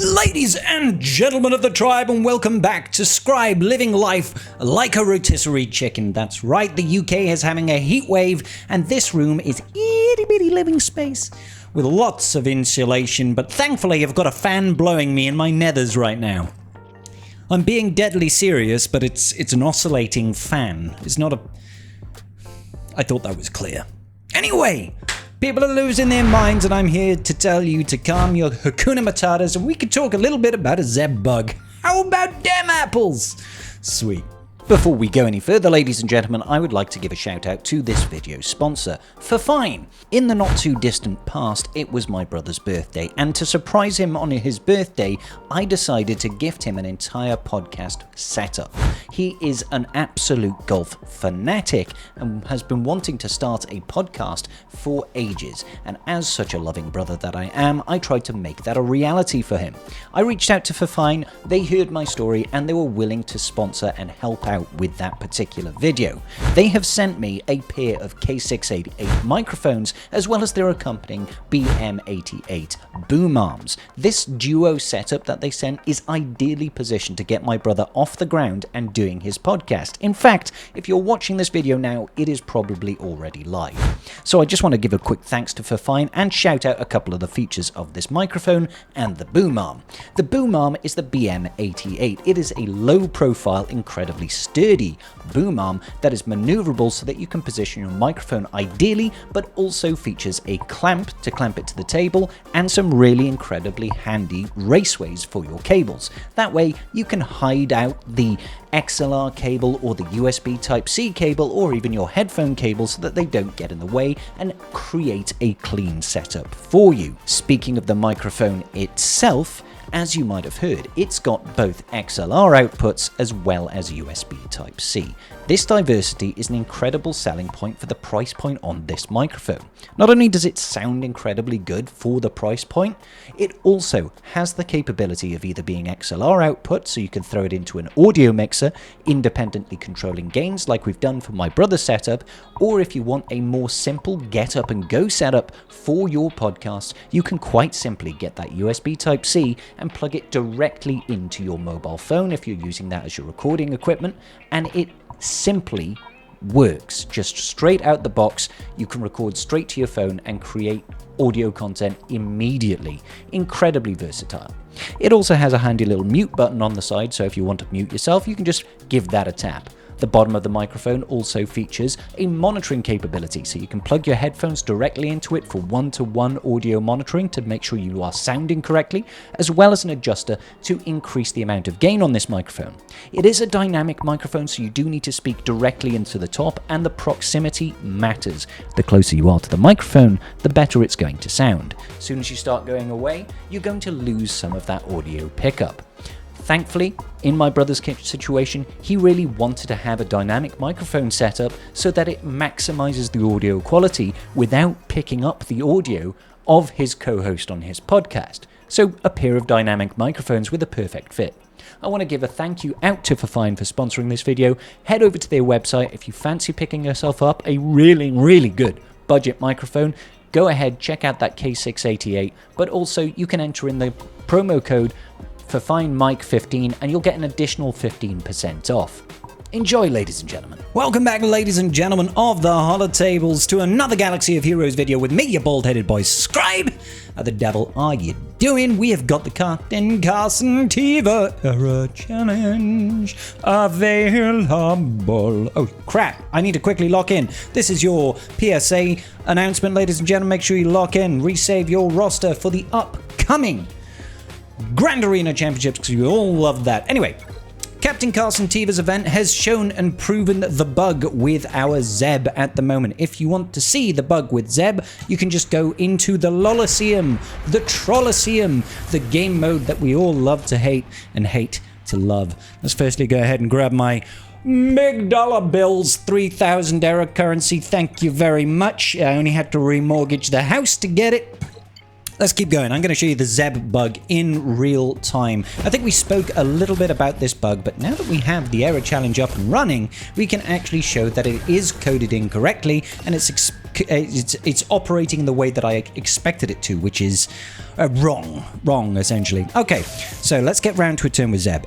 Ladies and gentlemen of the tribe, and welcome back to Scribe Living Life Like a Rotisserie Chicken. That's right, the UK is having a heat wave, and this room is itty bitty living space with lots of insulation, but thankfully I've got a fan blowing me in my nethers right now. I'm being deadly serious, but it's an oscillating fan. It's not a... I thought that was clear. Anyway, people are losing their minds, and I'm here to tell you to calm your Hakuna Matatas, and we could talk a little bit about a Zeb bug. How about damn apples? Sweet. Before we go any further, ladies and gentlemen, I would like to give a shout out to this video's sponsor, Fifine. In the not too distant past, it was my brother's birthday, and to surprise him on his birthday, I decided to gift him an entire podcast setup. He is an absolute golf fanatic and has been wanting to start a podcast for ages, and as such a loving brother that I am, I tried to make that a reality for him. I reached out to Fifine, they heard my story, and they were willing to sponsor and help out with that particular video. They have sent me a pair of K688 microphones as well as their accompanying BM88 boom arms. This duo setup that they sent is ideally positioned to get my brother off the ground and doing his podcast. In fact, if you're watching this video now, it is probably already live. So I just want to give a quick thanks to Fifine and shout out a couple of the features of this microphone and the boom arm. The boom arm is the BM88. It is a low profile, incredibly sturdy boom arm that is maneuverable so that you can position your microphone ideally, but also features a clamp to clamp it to the table and some really incredibly handy raceways for your cables. That way you can hide out the XLR cable or the USB Type-C cable or even your headphone cable so that they don't get in the way and create a clean setup for you. Speaking of the microphone itself, as you might have heard, it's got both XLR outputs as well as USB Type-C. This diversity is an incredible selling point for the price point on this microphone. Not only does it sound incredibly good for the price point, it also has the capability of either being XLR output, so you can throw it into an audio mixer, independently controlling gains like we've done for my brother's setup, or if you want a more simple get up and go setup for your podcast, you can quite simply get that USB Type-C and plug it directly into your mobile phone if you're using that as your recording equipment, and it simply works. Just straight out the box, you can record straight to your phone and create audio content immediately. Incredibly versatile. It also has a handy little mute button on the side, so if you want to mute yourself, you can just give that a tap. The bottom of the microphone also features a monitoring capability, so you can plug your headphones directly into it for one-to-one audio monitoring to make sure you are sounding correctly, as well as an adjuster to increase the amount of gain on this microphone. It is a dynamic microphone, so you do need to speak directly into the top, and the proximity matters. The closer you are to the microphone, the better it's going to sound. As soon as you start going away, you're going to lose some of that audio pickup. Thankfully, in my brother's situation, he really wanted to have a dynamic microphone setup so that it maximizes the audio quality without picking up the audio of his co-host on his podcast. So a pair of dynamic microphones with a perfect fit. I want to give a thank you out to Fifine for sponsoring this video. Head over to their website if you fancy picking yourself up a really, really good budget microphone. Go ahead, check out that K688, but also you can enter in the promo code Fifine Mic 15 and you'll get an additional 15% off. Enjoy, ladies and gentlemen. Welcome back, ladies and gentlemen of the Holotables, to another Galaxy of Heroes video with me, your bald-headed boy Scribe. How the devil are you doing? We have got the Captain Carson Tiva Era Challenge available. Oh, crap. I need to quickly lock in. This is your PSA announcement, ladies and gentlemen. Make sure you lock in. Resave your roster for the upcoming Grand Arena Championships, because we all love that. Anyway, Captain Carson Tiva's event has shown and proven the bug with our Zeb at the moment. If you want to see the bug with Zeb, you can just go into the Loliseum, the Trolliseum, the game mode that we all love to hate and hate to love. Let's firstly go ahead and grab my big dollar bills, 3,000 era currency. Thank you very much. I only had to remortgage the house to get it. Let's keep going. I'm going to show you the Zeb bug in real time. I think we spoke a little bit about this bug, but now that we have the error challenge up and running, we can actually show that it is coded incorrectly and it's it's operating in the way that I expected it to, which is wrong, essentially. Okay, so let's get round to a turn with Zeb.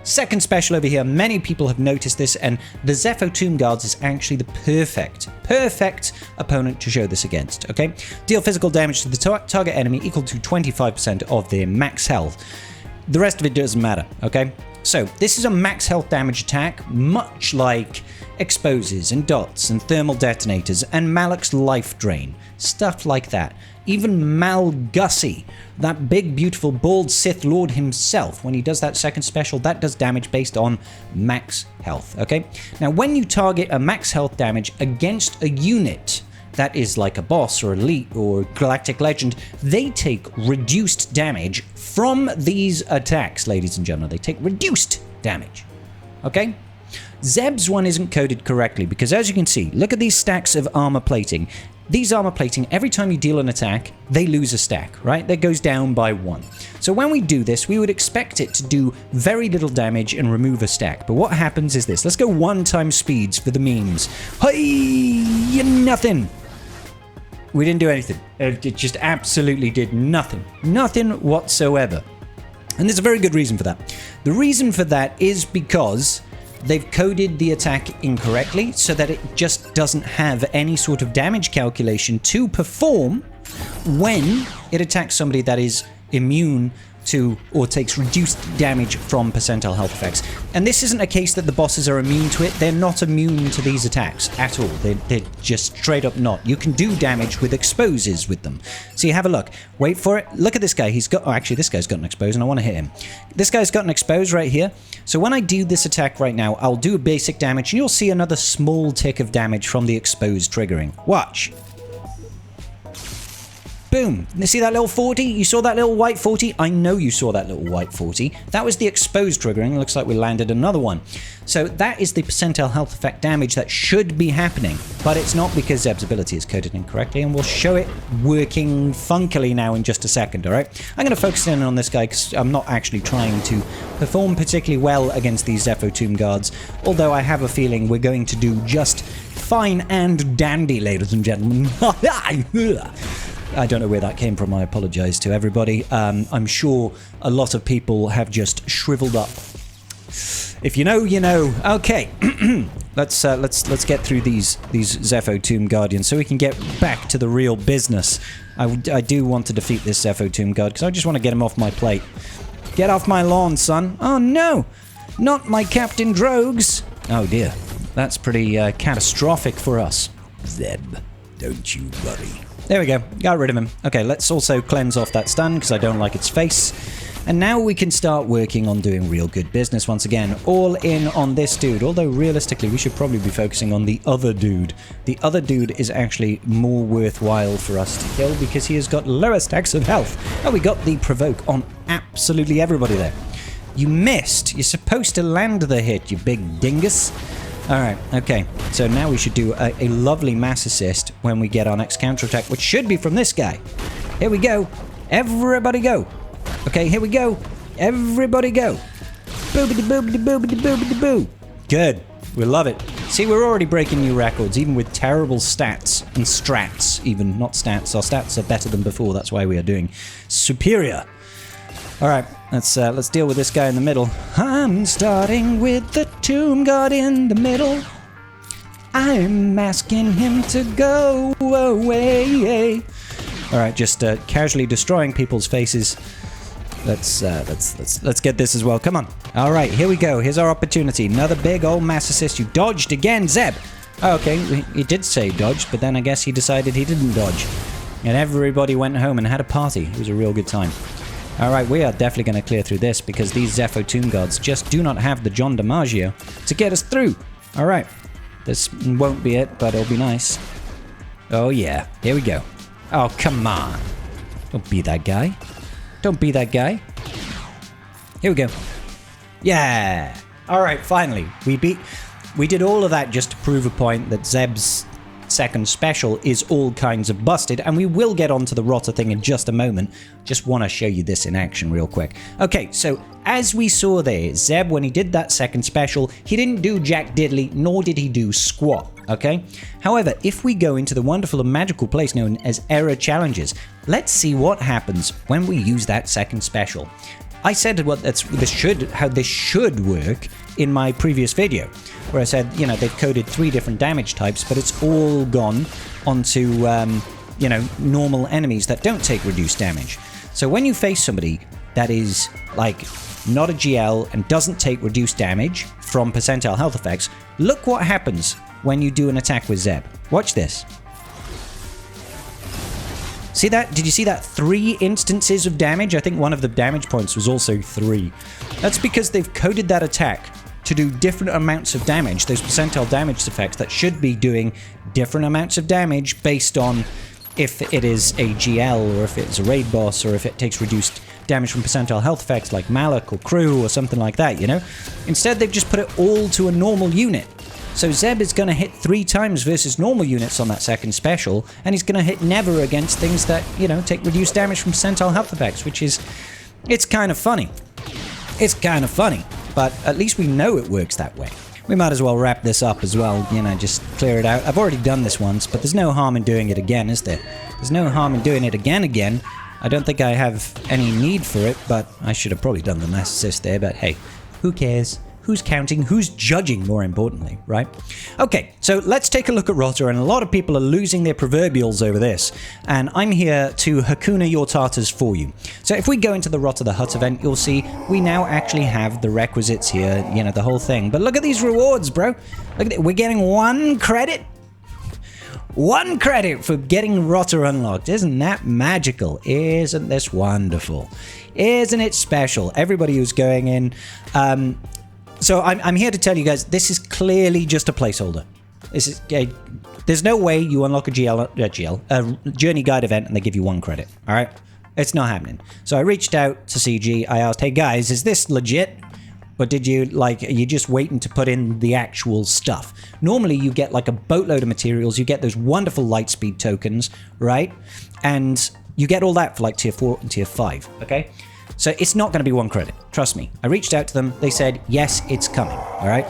Second special over here, many people have noticed this, and the Zepho Tomb Guards is actually the perfect opponent to show this against, okay? Deal physical damage to the target enemy equal to 25% of their max health. The rest of it doesn't matter, okay? So, this is a max health damage attack, much like Exposes and Dots and Thermal Detonators and Malak's Life Drain. Stuff like that. Even Malgussie, that big, beautiful, bald Sith Lord himself, when he does that second special, that does damage based on max health, okay? Now, when you target a max health damage against a unit that is like a boss or elite or galactic legend, they take reduced damage from these attacks, ladies and gentlemen. They take reduced damage, okay? Zeb's one isn't coded correctly because, as you can see, look at these stacks of armor plating. These armor plating, every time you deal an attack, they lose a stack, right? That goes down by 1. So when we do this, we would expect it to do very little damage and remove a stack. But what happens is this. Let's go 1 times speeds for the memes. Hey, nothing. We didn't do anything. It just absolutely did nothing. Nothing whatsoever. And there's a very good reason for that. The reason for that is because they've coded the attack incorrectly so that it just doesn't have any sort of damage calculation to perform when it attacks somebody that is immune to or takes reduced damage from percentile health effects. And this isn't a case that the bosses are immune to it. They're not immune to these attacks at all. They're just straight up not. You can do damage with exposes with them. So you have a look. Wait for it. Look at this guy. He's got... Oh, actually, this guy's got an expose, and I want to hit him. This guy's got an expose right here. So when I do this attack right now, I'll do basic damage, and you'll see another small tick of damage from the expose triggering. Watch. Boom. You see that little 40? You saw that little white 40? I know you saw that little white 40. That was the expose triggering. Looks like we landed another one. So that is the percentile health effect damage that should be happening, but it's not because Zeb's ability is coded incorrectly, and we'll show it working funkily now in just a second, all right? I'm going to focus in on this guy because I'm not actually trying to perform particularly well against these Zepho Tomb Guards, although I have a feeling we're going to do just fine and dandy, ladies and gentlemen. I don't know where that came from. I apologize to everybody. I'm sure a lot of people have just shriveled up. If you know, you know. Okay, let's get through these Zepho Tomb Guardians so we can get back to the real business. I do want to defeat this Zepho Tomb Guard because I just want to get him off my plate. Get off my lawn, son. Oh no, not my Captain Drogs. Oh dear, that's pretty catastrophic for us. Zeb, don't you worry. There we go. Got rid of him. Okay, let's also cleanse off that stun because I don't like its face. And now we can start working on doing real good business once again. All in on this dude. Although realistically, we should probably be focusing on the other dude. The other dude is actually more worthwhile for us to kill because he has got lower stacks of health. Oh, we got the provoke on absolutely everybody there. You missed. You're supposed to land the hit, you big dingus. Alright, okay, so now we should do a lovely mass assist when we get our next counterattack, which should be from this guy. Here we go. Everybody go. Okay, here we go. Everybody go. Boobity boobity boobity boobity boo. Good. We love it. See, we're already breaking new records, even with terrible stats and strats, even, not stats. Our stats are better than before, that's why we are doing superior. Alright, let's deal with this guy in the middle. I'm starting with the Tomb Guard in the middle. I'm asking him to go away. Alright, just casually destroying people's faces. Let's get this as well. Come on. Alright, here we go. Here's our opportunity. Another big old mass assist. You dodged again, Zeb. Oh, okay, he did say dodged, but then I guess he decided he didn't dodge. And everybody went home and had a party. It was a real good time. Alright, we are definitely going to clear through this because these Zepho Tomb Guards just do not have the John DiMaggio to get us through. Alright, this won't be it, but it'll be nice. Oh yeah, here we go. Oh, come on. Don't be that guy. Don't be that guy. Here we go. Yeah! Alright, finally. We did all of that just to prove a point that Zeb's second special is all kinds of busted, and we will get onto the Rotta thing in just a moment. Just want to show you this in action real quick. Okay, so as we saw there, Zeb, when he did that second special, he didn't do jack diddly, nor did he do squat, okay? However, if we go into the wonderful and magical place known as Error Challenges, let's see what happens when we use that second special. I said how this should work in my previous video, where I said, you know, they've coded 3 different damage types, but it's all gone onto, you know, normal enemies that don't take reduced damage. So when you face somebody that is, like, not a GL and doesn't take reduced damage from percentile health effects, look what happens when you do an attack with Zeb. Watch this. See that? Did you see that? 3 instances of damage? I think one of the damage points was also 3. That's because they've coded that attack to do different amounts of damage, those percentile damage effects that should be doing different amounts of damage based on if it is a GL or if it's a raid boss or if it takes reduced damage from percentile health effects like Malak or Crew or something like that, you know? Instead, they've just put it all to a normal unit. So Zeb is going to hit 3 times versus normal units on that second special, and he's going to hit never against things that, you know, take reduced damage from percentile health effects, which is, it's kind of funny. It's kind of funny, but at least we know it works that way. We might as well wrap this up as well, you know, just clear it out. I've already done this once, but there's no harm in doing it again, is there? There's no harm in doing it again. I don't think I have any need for it, but I should have probably done the mass assist there, but hey, who cares? Who's counting? Who's judging, more importantly, right? Okay, so let's take a look at Rotta, and a lot of people are losing their proverbials over this, and I'm here to Hakuna your Tartars for you. So if we go into the Rotta the Hutt event, you'll see we now actually have the requisites here, you know, the whole thing. But look at these rewards, bro. Look at it. We're getting 1 credit. 1 credit for getting Rotta unlocked. Isn't that magical? Isn't this wonderful? Isn't it special? Everybody who's going in... So I'm here to tell you guys, this is clearly just a placeholder. This is there's no way you unlock a Journey Guide event and they give you 1 credit, all right? It's not happening. So I reached out to CG. I asked, hey guys, is this legit? Or did you, like, are you just waiting to put in the actual stuff? Normally you get like a boatload of materials, you get those wonderful light speed tokens, right? And you get all that for like tier 4 and tier 5, okay? So it's not going to be 1 credit. Trust me. I reached out to them. They said, yes, it's coming. All right.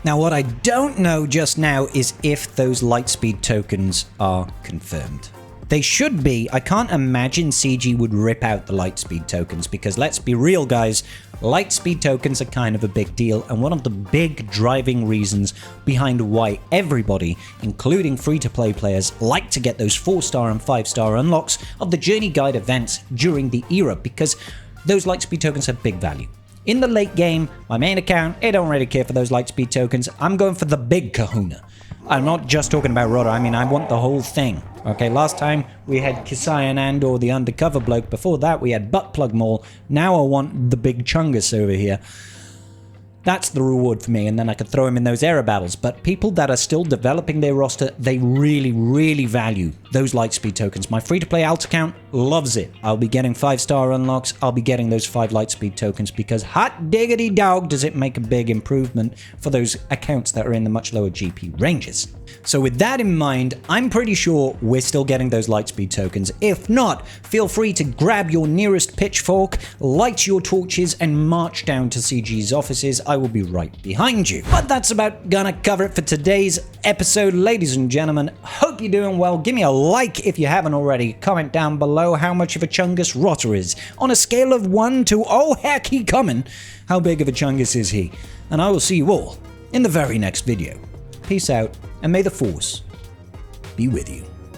Now, what I don't know just now is if those lightspeed tokens are confirmed. They should be. I can't imagine CG would rip out the lightspeed tokens because let's be real, guys. Lightspeed tokens are kind of a big deal and one of the big driving reasons behind why everybody, including free-to-play players, like to get those 4-star and 5-star unlocks of the Journey Guide events during the era because those lightspeed tokens have big value. In the late game, my main account, I don't really care for those lightspeed tokens. I'm going for the big kahuna. I'm not just talking about Rotta, I mean, I want the whole thing. Okay, last time we had Kisayan and/or the undercover bloke. Before that, we had Buttplug Maul. Now I want the big Chungus over here. That's the reward for me, and then I could throw him in those era battles. But people that are still developing their roster, they really, really value those lightspeed tokens. My free-to-play alt account loves it. I'll be getting 5-star unlocks. I'll be getting those 5 lightspeed tokens because hot diggity dog does it make a big improvement for those accounts that are in the much lower GP ranges. So with that in mind, I'm pretty sure we're still getting those lightspeed tokens. If not, feel free to grab your nearest pitchfork, light your torches, and march down to CG's offices. I will be right behind you. But that's about gonna cover it for today's episode, ladies and gentlemen. Hope you're doing well. Give me a like if you haven't already. Comment down below how much of a chungus Rotta is. On a scale of 1 to, oh heck, he coming. How big of a chungus is he? And I will see you all in the very next video. Peace out, and may the Force be with you.